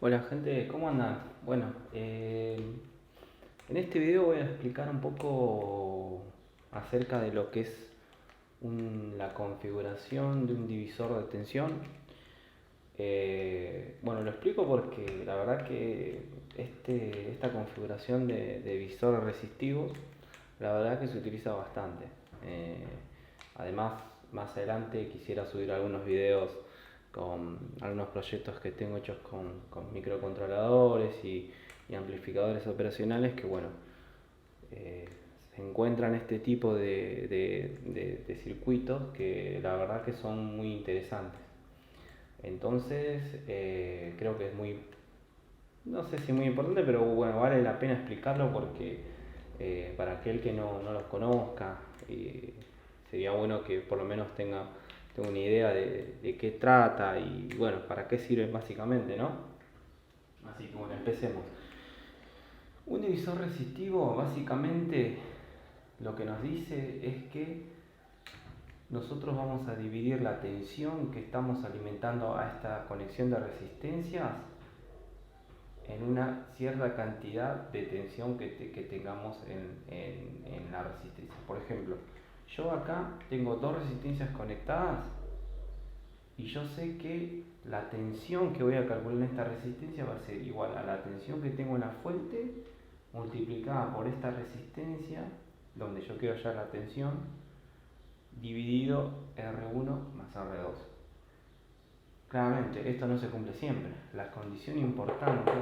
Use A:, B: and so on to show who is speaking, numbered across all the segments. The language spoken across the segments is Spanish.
A: Hola gente, ¿cómo andan? Bueno, en este video voy a explicar un poco acerca de lo que es la configuración de un divisor de tensión. Bueno, lo explico porque la verdad que esta configuración de visores resistivos, la verdad que se utiliza bastante. Eh, Además, más adelante quisiera subir algunos videos con algunos proyectos que tengo hechos con microcontroladores y amplificadores operacionales que, bueno, eh, se encuentran este tipo de circuitos que la verdad que son muy interesantes. Entonces, creo que es muy, no sé si muy importante, pero bueno, vale la pena explicarlo porque para aquel que no los conozca, sería bueno que por lo menos tenga una idea de qué trata y bueno, para qué sirve básicamente, ¿no? Así que bueno, empecemos. Un divisor resistivo básicamente lo que nos dice es que nosotros vamos a dividir la tensión que estamos alimentando a esta conexión de resistencias en una cierta cantidad de tensión que tengamos en la resistencia. Por ejemplo, yo acá tengo dos resistencias conectadas y yo sé que la tensión que voy a calcular en esta resistencia va a ser igual a la tensión que tengo en la fuente multiplicada por esta resistencia, donde yo quiero hallar la tensión, dividido R1 más R2. Claramente, esto no se cumple siempre. La condición importante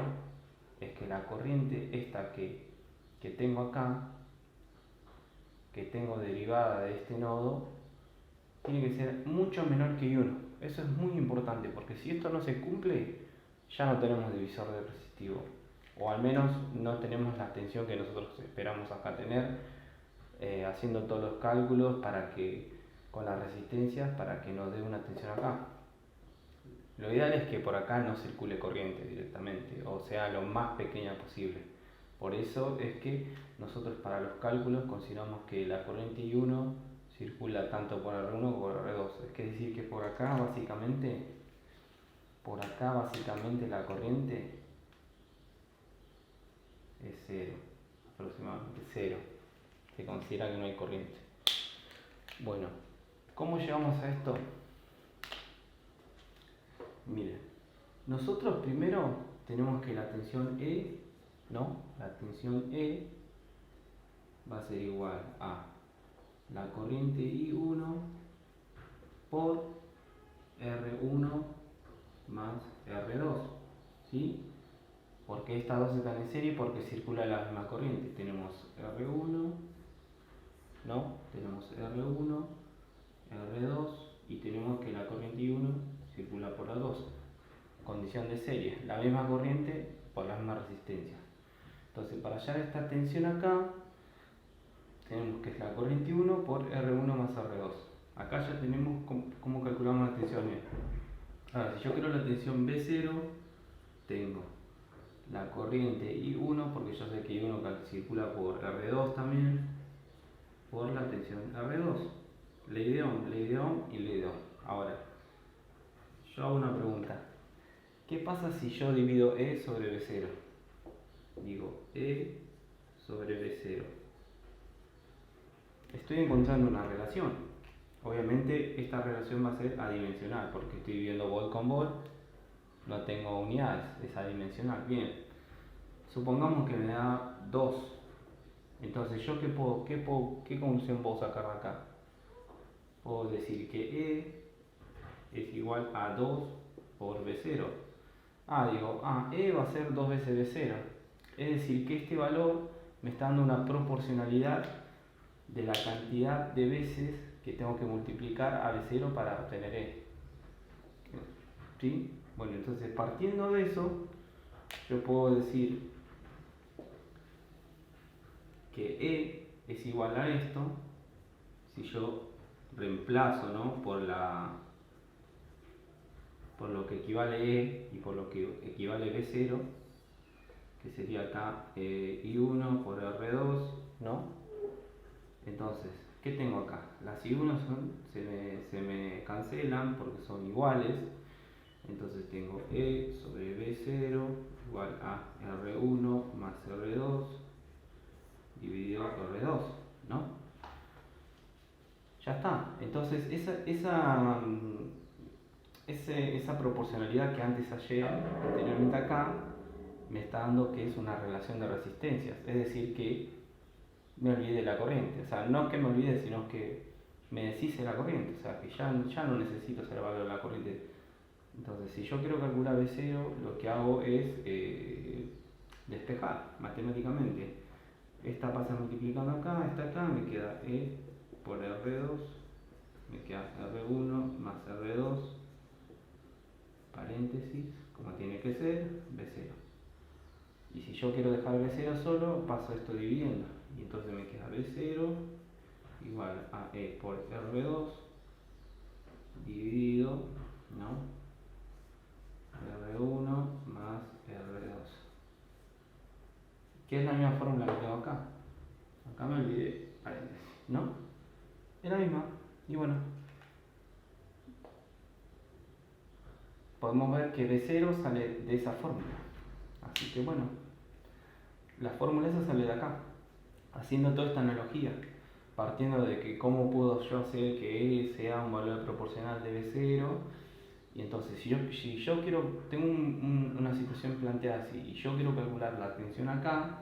A: es que la corriente esta que tengo acá, que tengo derivada de este nodo, tiene que ser mucho menor que I1. Eso es muy importante porque si esto no se cumple, ya no tenemos divisor de resistivo. O al menos no tenemos la tensión que nosotros esperamos acá tener, haciendo todos los cálculos para que con las resistencias para que nos dé una tensión acá. Lo ideal es que por acá no circule corriente directamente, o sea, lo más pequeña posible. Por eso es que nosotros para los cálculos consideramos que la corriente I1 circula tanto por R1 como por R2. Es que decir que por acá básicamente la corriente es cero, aproximadamente cero. Se considera que no hay corriente. Bueno, ¿cómo llegamos a esto? Miren, nosotros primero tenemos que la tensión E, ¿no? La tensión E va a ser igual a la corriente I1 por R1 más R2, ¿sí? Porque estas dos están en serie porque circula la misma corriente. Tenemos R1, ¿no? Tenemos R1, R2 y tenemos que la corriente I1 circula por la 2. Condición de serie, la misma corriente por la misma resistencia. Entonces, para hallar esta tensión acá, tenemos que es la corriente 1 por R1 más R2. Acá ya tenemos cómo calculamos la tensión E. Ahora, si yo quiero la tensión B0, tengo la corriente I1, porque yo sé que I1 circula por R2 también, por la tensión R2. Ley de Ohm, ley de Ohm y ley de Ohm. Ahora, yo hago una pregunta. ¿Qué pasa si yo divido E sobre B0? Digo E sobre B0. Estoy encontrando una relación. Obviamente esta relación va a ser adimensional porque estoy viendo volt con volt, no tengo unidades, es adimensional. Bien, supongamos que me da 2. Entonces, ¿yo qué conclusión puedo sacar de acá? Puedo decir que E es igual a 2 por B0. E va a ser 2 veces B0. Es decir, que este valor me está dando una proporcionalidad de la cantidad de veces que tengo que multiplicar a B0 para obtener E. ¿Sí? Bueno, entonces partiendo de eso, yo puedo decir que E es igual a esto si yo reemplazo, ¿no? por lo que equivale E y por lo que equivale B0, que sería acá I1 por R2, ¿no? Entonces, ¿qué tengo acá? Las I1 se me cancelan porque son iguales. Entonces tengo E sobre B0 igual a R1 más R2 dividido por R2, ¿no? Ya está. Entonces esa proporcionalidad que antes hallé anteriormente acá me está dando que es una relación de resistencias, es decir que me olvidé de la corriente, o sea, no es que me olvide, sino que me deshice la corriente, o sea, que ya no necesito saber el valor de la corriente. Entonces, si yo quiero calcular B0, lo que hago es despejar matemáticamente. Esta pasa multiplicando acá, me queda E por R2, me queda R1 más R2, paréntesis, como tiene que ser, B0. Y si yo quiero dejar B0 solo, paso esto dividiendo. Y entonces me queda B0 igual a E por R2 dividido, ¿no? R1 más R2. ¿Qué es la misma fórmula que tengo acá? Acá me olvidé, paréntesis, ¿no? Es la misma. Y bueno, podemos ver que B0 sale de esa fórmula. Así que bueno, la fórmula esa sale de acá. Haciendo toda esta analogía, partiendo de que cómo puedo yo hacer que E sea un valor proporcional de B0. Y entonces, si yo quiero, tengo una situación planteada así, y yo quiero calcular la tensión acá,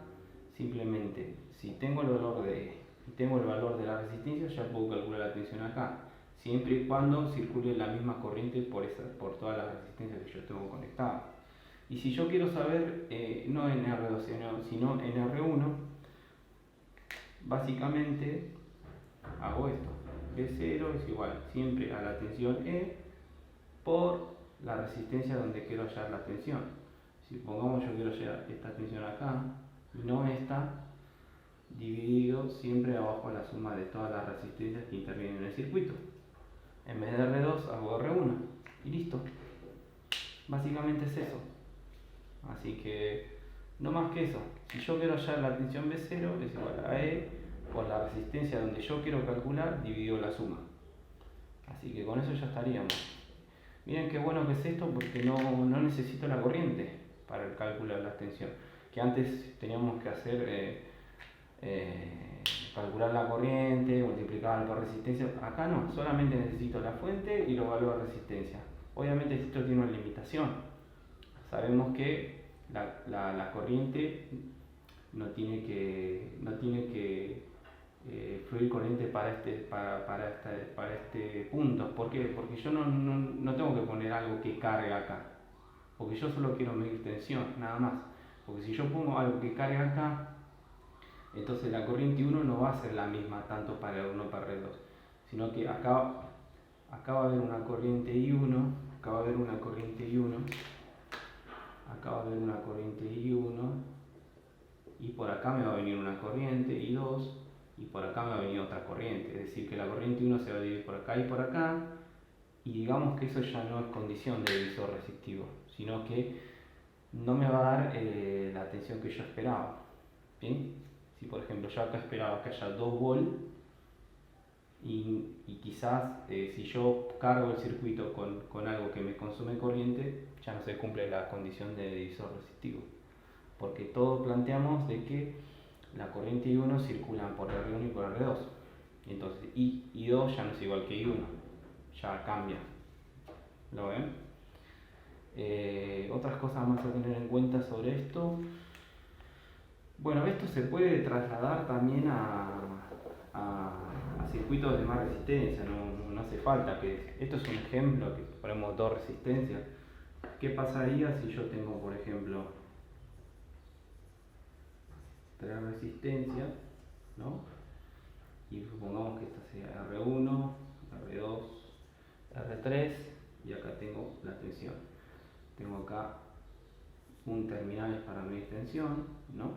A: simplemente, si tengo el valor de E y tengo el valor de la resistencia, ya puedo calcular la tensión acá, siempre y cuando circule la misma corriente por todas las resistencias que yo tengo conectadas. Y si yo quiero saber, no en R2, sino en R1, básicamente hago esto. B0 es igual siempre a la tensión E por la resistencia donde quiero hallar la tensión. Si pongamos yo quiero hallar esta tensión acá y no esta, dividido siempre abajo la suma de todas las resistencias que intervienen en el circuito. En vez de R2 hago R1 y listo. Básicamente es eso. Así que no más que eso. Si yo quiero hallar la tensión B0 es igual a E por la resistencia donde yo quiero calcular dividido la suma. Así que con eso ya estaríamos. Miren qué bueno que es esto porque no necesito la corriente para el cálculo de la tensión. Que antes teníamos que hacer calcular la corriente, multiplicarla por resistencia. Acá no, solamente necesito la fuente y los valores de resistencia. Obviamente esto tiene una limitación. Sabemos que la corriente no tiene que fluir corriente para este punto. ¿Por qué? Porque yo no tengo que poner algo que cargue acá, porque yo solo quiero medir tensión, nada más. Porque si yo pongo algo que cargue acá, entonces la corriente 1 no va a ser la misma tanto para R1 para R2, sino que acá va a haber una corriente I1, acá va a haber una corriente I1, acá va a haber una corriente I1, y por acá me va a venir una corriente I2, y por acá me va a venir otra corriente, es decir que la corriente 1 se va a dividir por acá y por acá, y digamos que eso ya no es condición de divisor resistivo, sino que no me va a dar la tensión que yo esperaba. ¿Bien? Si por ejemplo yo acá esperaba que haya 2 volt y quizás si yo cargo el circuito con algo que me consume corriente, ya no se cumple la condición de divisor resistivo, porque todos planteamos de que la corriente I1 circulan por R1 y por R2. Y entonces I2 ya no es igual que I1, ya cambia. ¿Lo ven? Otras cosas más a tener en cuenta sobre esto. Bueno, esto se puede trasladar también a circuitos de más resistencia, no hace falta que... Esto es un ejemplo que ponemos 2 resistencias. ¿Qué pasaría si yo tengo, por ejemplo, 3 resistencias, ¿no? Y supongamos que esta sea R1, R2, R3 y acá tengo la tensión. Tengo acá un terminal para medir tensión, ¿no?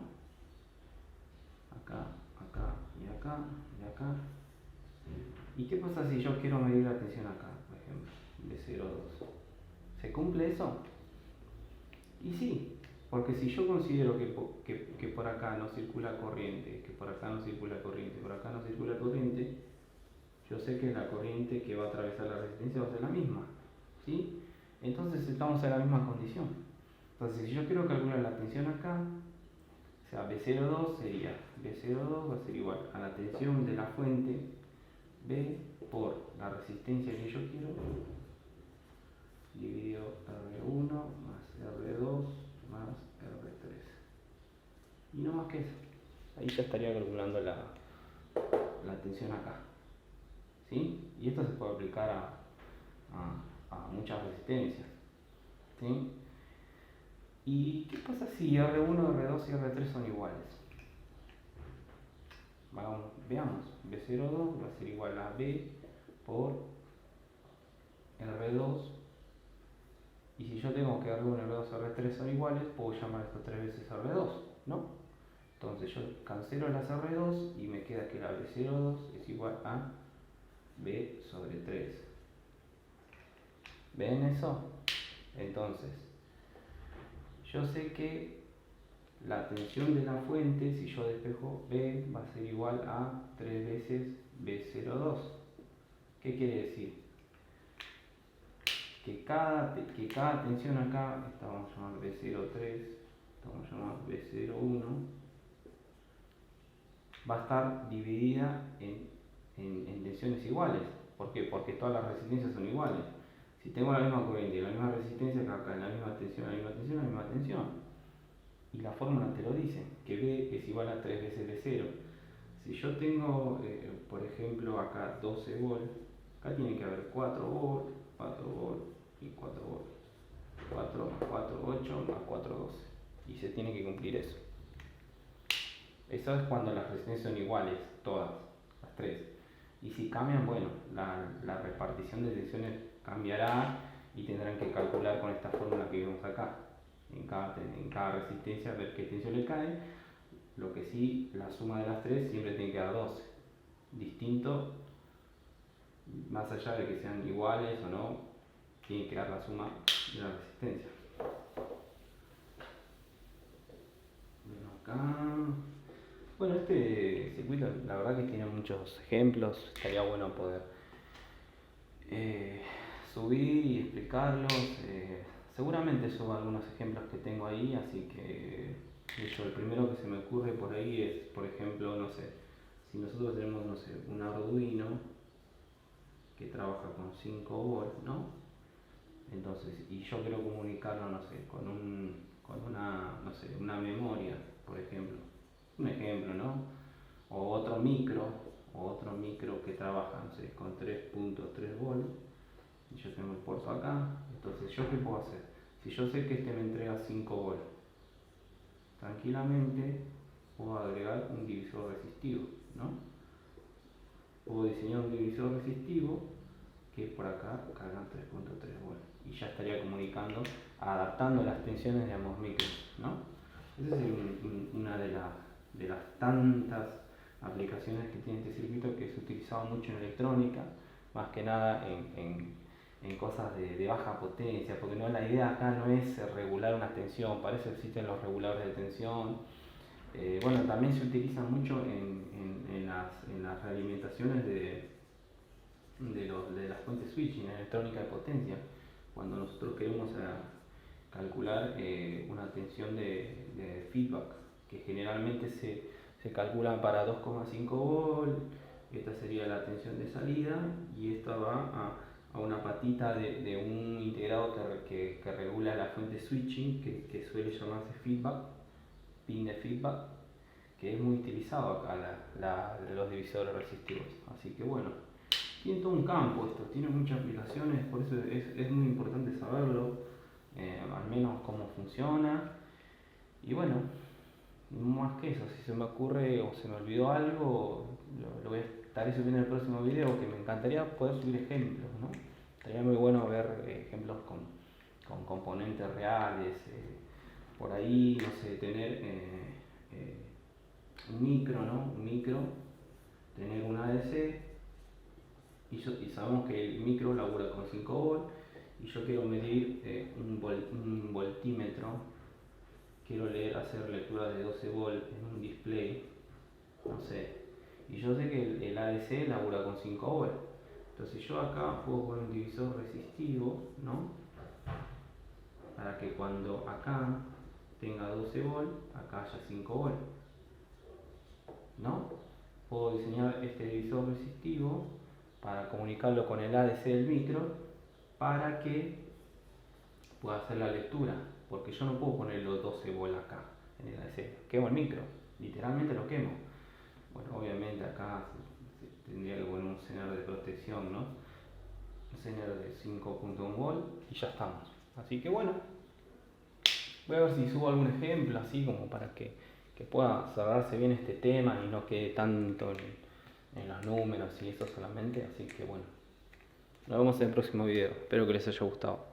A: Acá, acá y acá y acá. ¿Y qué pasa si yo quiero medir la tensión acá, por ejemplo, de 0,2? ¿Se cumple eso? Y sí. Porque si yo considero que por acá no circula corriente, que por acá no circula corriente, por acá no circula corriente, yo sé que la corriente que va a atravesar la resistencia va a ser la misma, ¿sí? Entonces estamos en la misma condición. Entonces, si yo quiero calcular la tensión acá, o sea, B02 sería, B02 va a ser igual a la tensión de la fuente B por la resistencia que yo quiero, dividido R1 más R2 más R3. Y no más que eso. Ahí ya estaría calculando la tensión acá. ¿Sí? Y esto se puede aplicar a muchas resistencias. ¿Sí? ¿Y qué pasa si R1, R2 y R3 son iguales? Veamos, B02 va a ser igual a B por R2. Y si yo tengo que R1, R2, R3 son iguales, puedo llamar esto 3 veces R2, ¿no? Entonces yo cancelo las R2 y me queda que la B02 es igual a B sobre 3. ¿Ven eso? Entonces, yo sé que la tensión de la fuente, si yo despejo B, va a ser igual a 3 veces B02. ¿Qué quiere decir? Que cada tensión acá, esta vamos a llamar B03, esta vamos a llamar B01, va a estar dividida en tensiones iguales. ¿Por qué? Porque todas las resistencias son iguales. Si tengo la misma corriente y la misma resistencia que acá, la misma tensión, la misma tensión, la misma tensión. Y la fórmula te lo dice, que B es igual a 3 veces B0. Si yo tengo, por ejemplo, acá 12 volts, acá tiene que haber 4 volts, 4 volts y 4 volts. 4 más 4, 8 más 4, 12. Y se tiene que cumplir eso. Eso es cuando las resistencias son iguales, todas, las tres. Y si cambian, bueno, la repartición de tensiones cambiará y tendrán que calcular con esta fórmula que vemos acá. En cada resistencia ver qué tensión le cae. Lo que sí, la suma de las tres siempre tiene que dar 12. Distinto, más allá de que sean iguales o no, tiene que dar la suma de la resistencia. Bueno, acá. Bueno, este circuito la verdad que tiene muchos ejemplos, estaría bueno poder subir y explicarlos. Seguramente subo algunos ejemplos que tengo ahí, así que el primero que se me ocurre por ahí es, por ejemplo, no sé, si nosotros tenemos, no sé, un Arduino que trabaja con 5 volts, ¿no? Entonces, y yo quiero comunicarlo, no sé, con una, no sé, una memoria, por ejemplo. Un ejemplo, ¿no? O otro micro que trabaja, no sé, con 3.3 volts. Y yo tengo el puerto acá. Entonces, ¿yo qué puedo hacer? Si yo sé que este me entrega 5 volts, tranquilamente puedo agregar un divisor resistivo, ¿no? Puedo diseñar un divisor resistivo que por acá cargan 3.3 volts y ya estaría comunicando, adaptando las tensiones de ambos micros, ¿no? Esa es una de las tantas aplicaciones que tiene este circuito, que es utilizado mucho en electrónica, más que nada en cosas de baja potencia, porque no, la idea acá no es regular una tensión, para eso existen los reguladores de tensión. Bueno, también se utiliza mucho en las realimentaciones de las fuentes switching en electrónica de potencia, cuando nosotros queremos calcular una tensión de feedback, que generalmente se calcula para 2,5 volts. Esta sería la tensión de salida y esta va a una patita de un integrado que regula la fuente switching, que suele llamarse feedback, pin de feedback, que es muy utilizado acá los divisores resistivos. Así que bueno, tiene todo un campo esto, tiene muchas aplicaciones, por eso es muy importante saberlo, al menos cómo funciona. Y bueno, más que eso, si se me ocurre o se me olvidó algo, lo voy a estar subiendo en el próximo video, que me encantaría poder subir ejemplos, ¿no? Estaría muy bueno ver ejemplos con componentes reales, por ahí, no sé, tener un micro, ¿no? Un micro, tener un ADC, y sabemos que el micro labura con 5 volts, y yo quiero medir un voltímetro, quiero hacer lectura de 12 volts en un display, no sé, y yo sé que el ADC labura con 5 volts. Entonces yo acá puedo poner un divisor resistivo, ¿no? para que cuando acá tenga 12 volt, acá haya 5 volt, ¿no? Puedo diseñar este divisor resistivo para comunicarlo con el ADC del micro para que pueda hacer la lectura, porque yo no puedo poner los 12 volt acá en el ADC, quemo el micro, literalmente lo quemo. Bueno, obviamente acá tendría que poner un señal de protección, ¿no? Un señal de 5.1 volt y ya estamos. Así que bueno, voy a ver si subo algún ejemplo así como para que pueda cerrarse bien este tema y no quede tanto en los números y eso solamente. Así que bueno, nos vemos en el próximo video. Espero que les haya gustado.